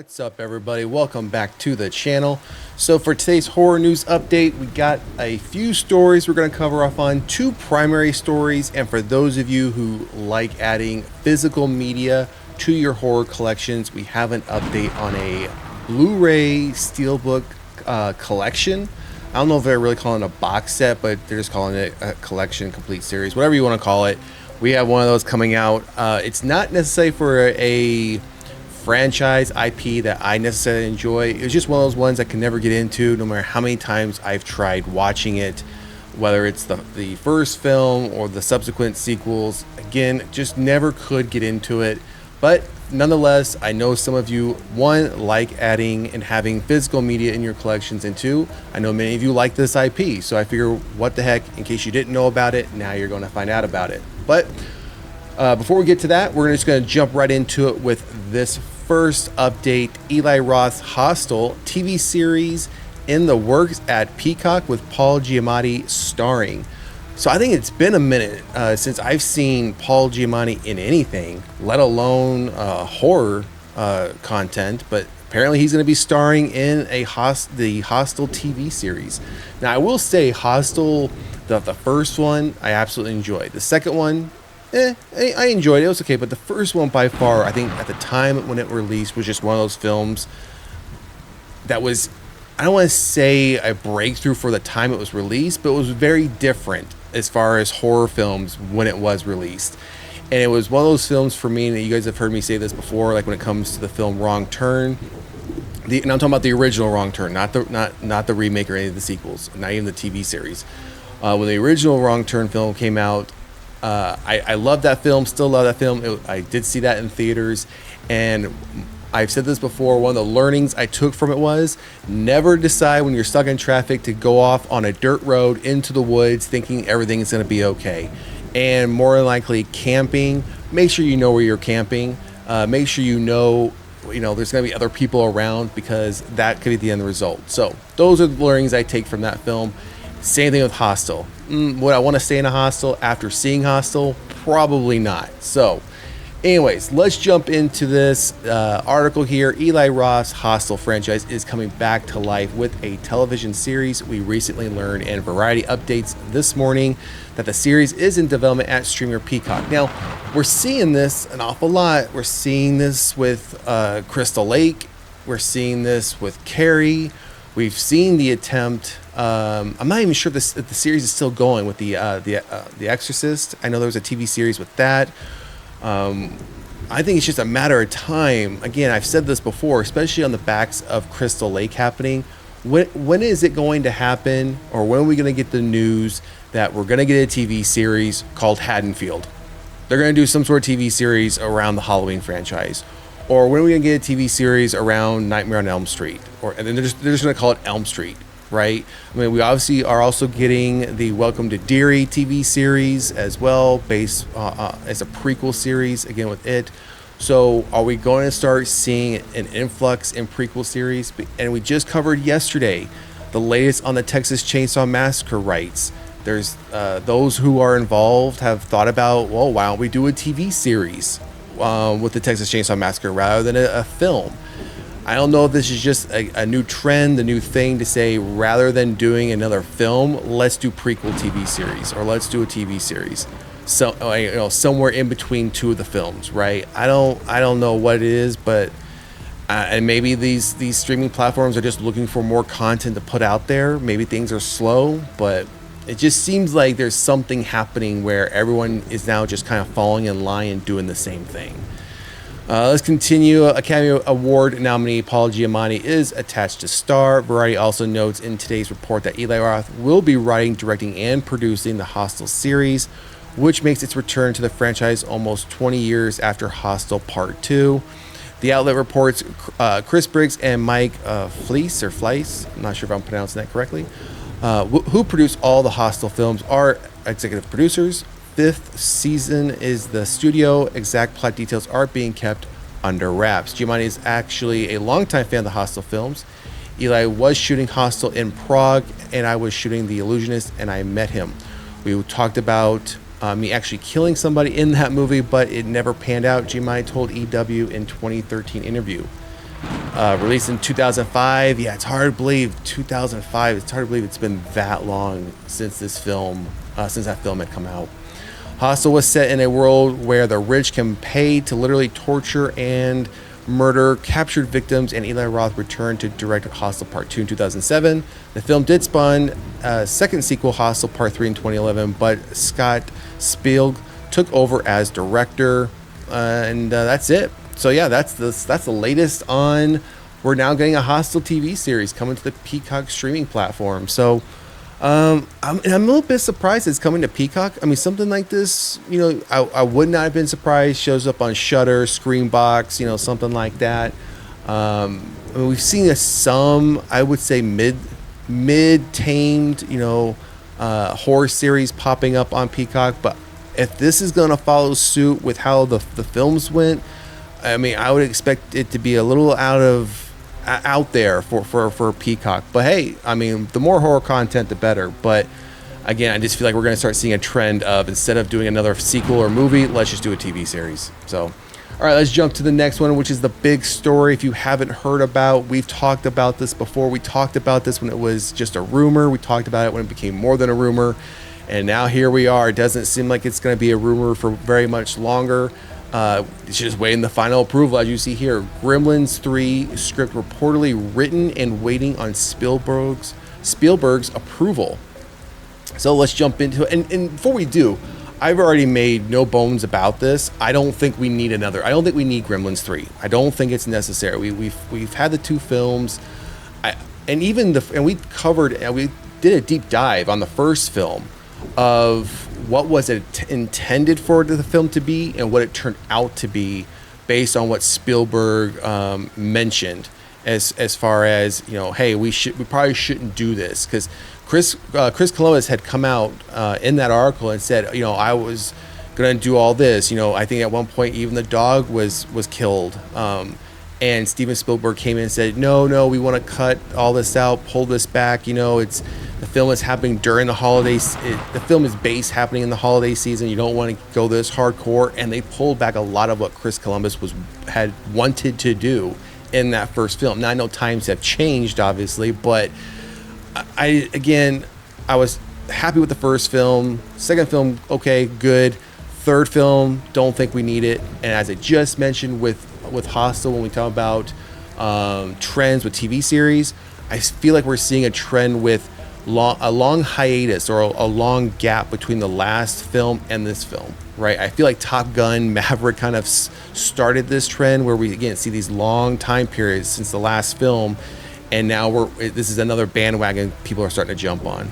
What's up, everybody? Welcome back to the channel. So for today's horror news update, we got a few stories we're going to cover off on, two primary stories, and for those of you who like adding physical media to your horror collections, we have an update on a Blu-ray SteelBook collection. I don't know if they're really calling it a box set, but they're just calling it a collection, complete series, whatever you want to call it. We have one of those coming out. It's not necessarily for a franchise IP that I necessarily enjoy. It's just one of those ones I can never get into, no matter how many times I've tried watching it, whether it's the first film or the subsequent sequels. Again, just never could get into it. But nonetheless, I know some of you, one, like adding and having physical media in your collections, and two, I know many of you like this IP. So I figure, what the heck, in case you didn't know about it, now you're going to find out about it. But before we get to that, we're just going to jump right into it with this first update. Eli Roth's Hostel TV series in the works at Peacock with Paul Giamatti starring. So I think it's been a minute since I've seen Paul Giamatti in anything, let alone horror content, but apparently he's going to be starring in the Hostel TV series. Now I will say Hostel, the first one, I absolutely enjoyed. The second one, I enjoyed it. It was okay, but the first one by far, I think at the time when it released, was just one of those films that was, I don't want to say a breakthrough for the time it was released, but it was very different as far as horror films when it was released. And it was one of those films for me, and you guys have heard me say this before, like when it comes to the film Wrong Turn, and I'm talking about the original Wrong Turn, not the remake or any of the sequels, not even the TV series. When the original Wrong Turn film came out, I love that film, still love that film. I did see that in theaters, and I've said this before, one of the learnings I took from it was never decide when you're stuck in traffic to go off on a dirt road into the woods thinking everything is going to be okay. And more than likely camping, make sure you know where you're camping. Make sure you know there's going to be other people around, because that could be the end result. So those are the learnings I take from that film. Same thing with Hostel. Would I want to stay in a hostel after seeing Hostel? Probably not. So anyways, let's jump into this article here. Eli Roth's Hostel franchise is coming back to life with a television series. We recently learned in Variety updates this morning that the series is in development at streamer Peacock. Now, we're seeing this an awful lot. We're seeing this with Crystal Lake. We're seeing this with Carrie. We've seen the attempt. I'm not even sure if the series is still going with the Exorcist. I know there was a TV series with that. I think it's just a matter of time. Again, I've said this before, especially on the backs of Crystal Lake happening. When is it going to happen, or when are we going to get the news that we're going to get a TV series called Haddonfield? They're going to do some sort of TV series around the Halloween franchise. Or when are we going to get a TV series around Nightmare on Elm Street? And then they're just going to call it Elm Street, right? I mean, we obviously are also getting the Welcome to Derry TV series as well, based as a prequel series, again with it. So are we going to start seeing an influx in prequel series? And we just covered yesterday the latest on the Texas Chainsaw Massacre rights. There's those who are involved have thought about, well, why don't we do a TV series with the Texas Chainsaw Massacre rather than a film? I don't know if this is just a new trend, a new thing to say, rather than doing another film, let's do prequel TV series, or let's do a TV series. So somewhere in between two of the films, right? I don't know what it is, but and maybe these streaming platforms are just looking for more content to put out there. Maybe things are slow, but it just seems like there's something happening where everyone is now just kind of falling in line and doing the same thing. Let's continue. Academy Award nominee Paul Giamatti is attached to star. Variety also notes in today's report that Eli Roth will be writing, directing, and producing the Hostel series, which makes its return to the franchise almost 20 years after Hostel Part 2. The outlet reports Chris Briggs and Mike Fleiss, I'm not sure if I'm pronouncing that correctly, who produce all the Hostel films, are executive producers. Fifth season is the studio. Exact plot details are being kept under wraps. Giamatti is actually a longtime fan of the Hostel films. Eli was shooting Hostel in Prague, and I was shooting The Illusionist, and I met him. We talked about me actually killing somebody in that movie, but it never panned out, Giamatti told EW in 2013 interview. Released in 2005. Yeah, it's hard to believe 2005. It's hard to believe it's been that long since this film, since that film had come out. Hostel was set in a world where the rich can pay to literally torture and murder captured victims, and Eli Roth returned to direct Hostel Part 2 in 2007. The film did spawn a second sequel, Hostel Part 3 in 2011, but Scott Spielberg took over as director, and that's it. So yeah, that's the latest on. We're now getting a Hostel TV series coming to the Peacock streaming platform. So I'm a little bit surprised it's coming to Peacock. I mean, something like this, I would not have been surprised. Shows up on Shudder, Screenbox, something like that. I mean, we've seen some, I would say, mid-tamed, horror series popping up on Peacock. But if this is going to follow suit with how the films went, I mean, I would expect it to be a little out there for Peacock. But hey, I mean, the more horror content, the better. But again, I just feel like we're going to start seeing a trend of, instead of doing another sequel or movie, let's just do a TV series. So, all right, let's jump to the next one, which is the big story. If you haven't heard about, we've talked about this before. We talked about this when it was just a rumor. We talked about it when it became more than a rumor. And now here we are. It doesn't seem like it's going to be a rumor for very much longer. It's just waiting the final approval, as you see here. Gremlins 3 script reportedly written and waiting on Spielberg's approval. So let's jump into it. And before we do, I've already made no bones about this. I don't think we need Gremlins 3. I don't think it's necessary. We've had the two films, and we did a deep dive on the first film of what was it intended for the film to be and what it turned out to be, based on what Spielberg mentioned as far as, hey, we probably shouldn't do this, because Chris Columbus had come out in that article and said, I was gonna do all this. I think at one point even the dog was killed. And Steven Spielberg came in and said, no, we want to cut all this out, pull this back. The film is happening during the holidays. The film is based happening in the holiday season. You don't want to go this hardcore. And they pulled back a lot of what Chris Columbus had wanted to do in that first film. Now, I know times have changed, obviously, but I was happy with the first film. Second film, okay, good. Third film, don't think we need it. And as I just mentioned with Hostel, when we talk about trends with TV series, I feel like we're seeing a trend with a long hiatus or a long gap between the last film and this film, right? I feel like Top Gun, Maverick kind of started this trend where we again see these long time periods since the last film, and now this is another bandwagon people are starting to jump on.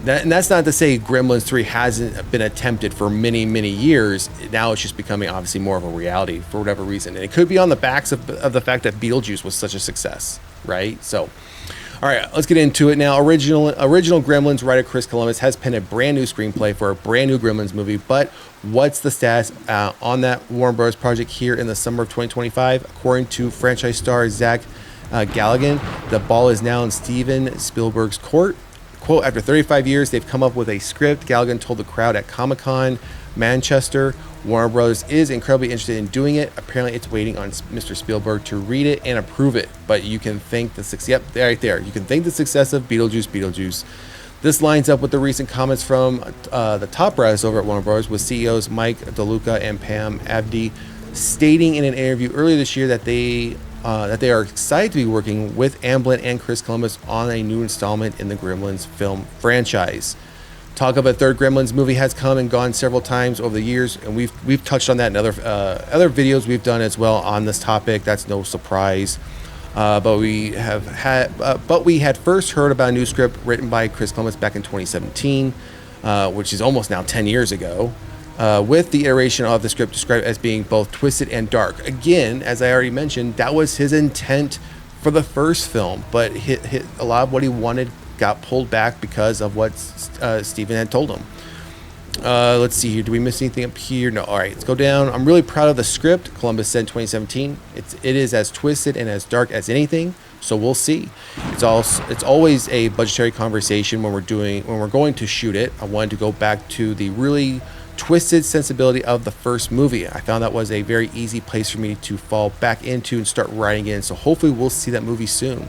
And that's not to say Gremlins 3 hasn't been attempted for many, many years. Now it's just becoming obviously more of a reality for whatever reason. And it could be on the backs of the fact that Beetlejuice was such a success, right? So, all right, let's get into it now. Original Gremlins writer Chris Columbus has penned a brand new screenplay for a brand new Gremlins movie. But what's the status on that Warner Bros. Project here in the summer of 2025? According to franchise star Zach Galligan, the ball is now in Steven Spielberg's court. Quote, after 35 years, they've come up with a script, Galligan told the crowd at Comic-Con Manchester. Warner Bros. Is incredibly interested in doing it. Apparently, it's waiting on Mr. Spielberg to read it and approve it. But you can thank the success. Yep, right there. You can thank the success of Beetlejuice. This lines up with the recent comments from the top brass over at Warner Bros. With CEOs Mike DeLuca and Pam Abdi stating in an interview earlier this year that they are excited to be working with Amblin and Chris Columbus on a new installment in the Gremlins film franchise. Talk of a third Gremlins movie has come and gone several times over the years, and we've touched on that in other videos we've done as well on this topic. That's no surprise. But we had first heard about a new script written by Chris Columbus back in 2017, which is almost now 10 years ago. With the iteration of the script described as being both twisted and dark. Again, as I already mentioned, that was his intent for the first film, but a lot of what he wanted got pulled back because of what Steven had told him. Let's see here. Do we miss anything up here? No. All right, let's go down. I'm really proud of the script, Columbus said in 2017. It is as twisted and as dark as anything, so we'll see. It's always a budgetary conversation when we're going to shoot it. I wanted to go back to the really twisted sensibility of the first movie. I found that was a very easy place for me to fall back into and start writing in. So hopefully we'll see that movie soon.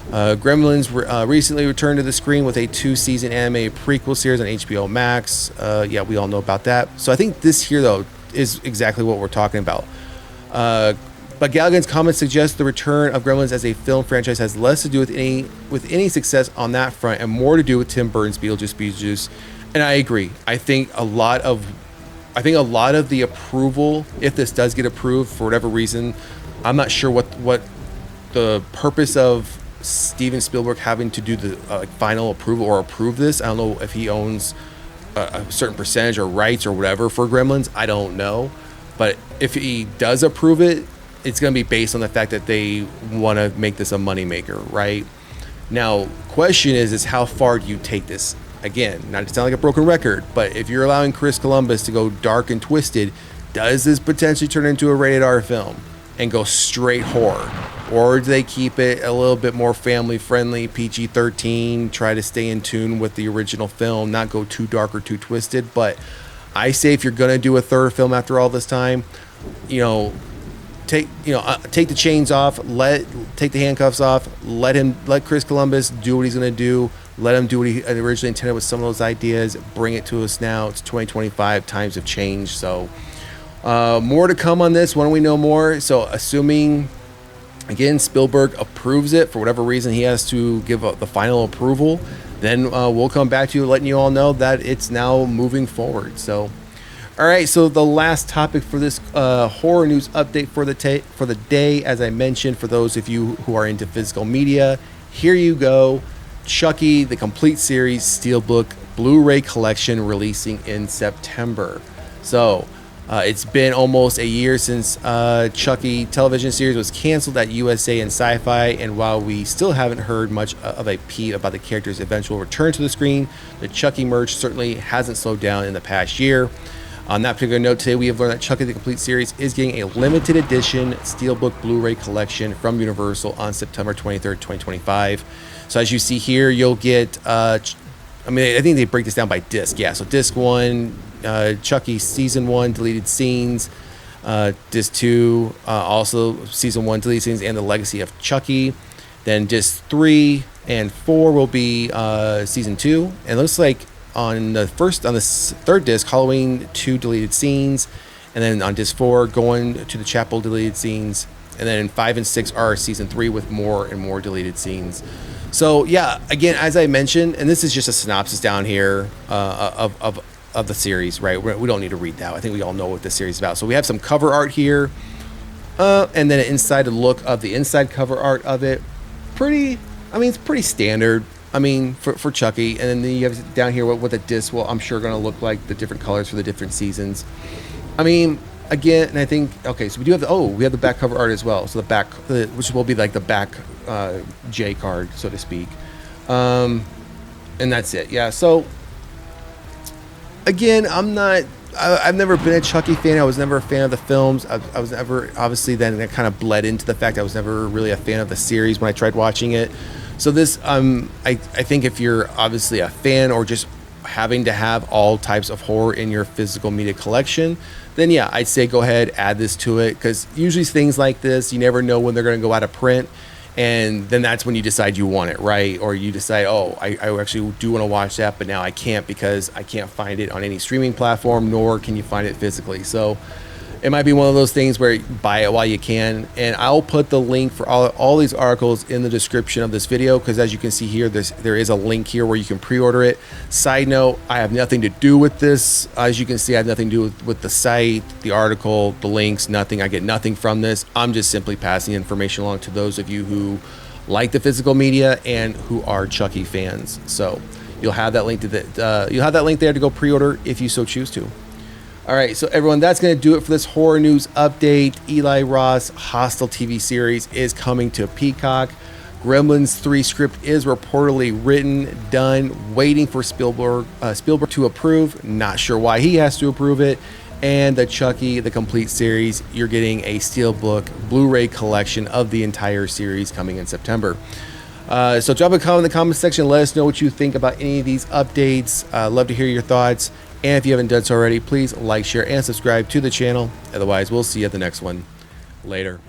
Gremlins recently returned to the screen with a 2-season animated prequel series on HBO Max. Yeah, we all know about that. So I think this here, though, is exactly what we're talking about. But Galligan's comments suggest the return of Gremlins as a film franchise has less to do with any success on that front and more to do with Tim Burton's Beetlejuice. And I agree. I think a lot of the approval, if this does get approved for whatever reason, I'm not sure what the purpose of Steven Spielberg having to do the final approval or approve this. I don't know if he owns a certain percentage or rights or whatever for Gremlins. I don't know. But if he does approve it, it's going to be based on the fact that they want to make this a moneymaker, right? Now, question is how far do you take this? Again, not to sound like a broken record, but if you're allowing Chris Columbus to go dark and twisted, does this potentially turn into a rated R film and go straight horror? Or do they keep it a little bit more family friendly, PG-13, try to stay in tune with the original film, not go too dark or too twisted? But I say if you're going to do a third film after all this time, take the chains off, take the handcuffs off, let Chris Columbus do what he's going to do. Let him do what he originally intended with some of those ideas. Bring it to us now. It's 2025. Times have changed. So more to come on this when we know more. So assuming, again, Spielberg approves it for whatever reason, he has to give the final approval. Then we'll come back to you letting you all know that it's now moving forward. So, all right. So the last topic for this horror news update for the day, as I mentioned, for those of you who are into physical media, here you go. Chucky, the complete series, SteelBook Blu-ray collection releasing in September. So it's been almost a year since Chucky television series was canceled at USA and Sci-Fi, and while we still haven't heard much of a peep about the character's eventual return to the screen, the Chucky merch certainly hasn't slowed down in the past year. On that particular note, today we have learned that Chucky the Complete Series is getting a limited edition SteelBook Blu-ray collection from Universal on September 23rd, 2025. So as you see here, you'll get, I think they break this down by disc. Yeah, so disc 1, Chucky Season 1, deleted scenes. Disc 2, also Season 1, deleted scenes, and the Legacy of Chucky. Then disc 3 and 4 will be Season 2. And it looks like on the third disc, Halloween 2 deleted scenes, and then on disc 4, Going to the Chapel deleted scenes, and then 5 and 6 are Season 3 with more and more deleted scenes. So yeah, again, as I mentioned, and this is just a synopsis down here of the series, right? We don't need to read that. I think we all know what the series is about. So we have some cover art here, and then an inside look of the inside cover art of it. It's pretty standard. For Chucky, and then you have down here what the disc will, I'm sure, going to look like, the different colors for the different seasons. Again, and I think, okay, so we have the back cover art as well. So the back, which will be like the back J card, so to speak. And that's it. Yeah. So again, I've never been a Chucky fan. I was never a fan of the films. I was never, obviously, then that kind of bled into the fact I was never really a fan of the series when I tried watching it. So this, I think if you're obviously a fan or just having to have all types of horror in your physical media collection, then yeah, I'd say go ahead, add this to it, because usually things like this, you never know when they're going to go out of print, and then that's when you decide you want it, right? Or you decide, I actually do want to watch that, but now I can't because I can't find it on any streaming platform, nor can you find it physically. So it might be one of those things where you buy it while you can, and I'll put the link for all these articles in the description of this video, because as you can see here, there is a link here where you can pre-order it. Side note, I have nothing to do with this. As you can see, I have nothing to do with the site, the article, the links, nothing. I get nothing from this. I'm just simply passing information along to those of you who like the physical media and who are Chucky fans. So you'll have that link there to go pre-order if you so choose to. All right, so everyone, that's going to do it for this horror news update. Eli Roth's Hostel TV series is coming to Peacock. Gremlins 3 script is reportedly written, done, waiting for Spielberg to approve. Not sure why he has to approve it. And the Chucky, the complete series, you're getting a SteelBook Blu-ray collection of the entire series coming in September. So drop a comment in the comment section. Let us know what you think about any of these updates. Love to hear your thoughts. And if you haven't done so already, please like, share, and subscribe to the channel. Otherwise, we'll see you at the next one. Later.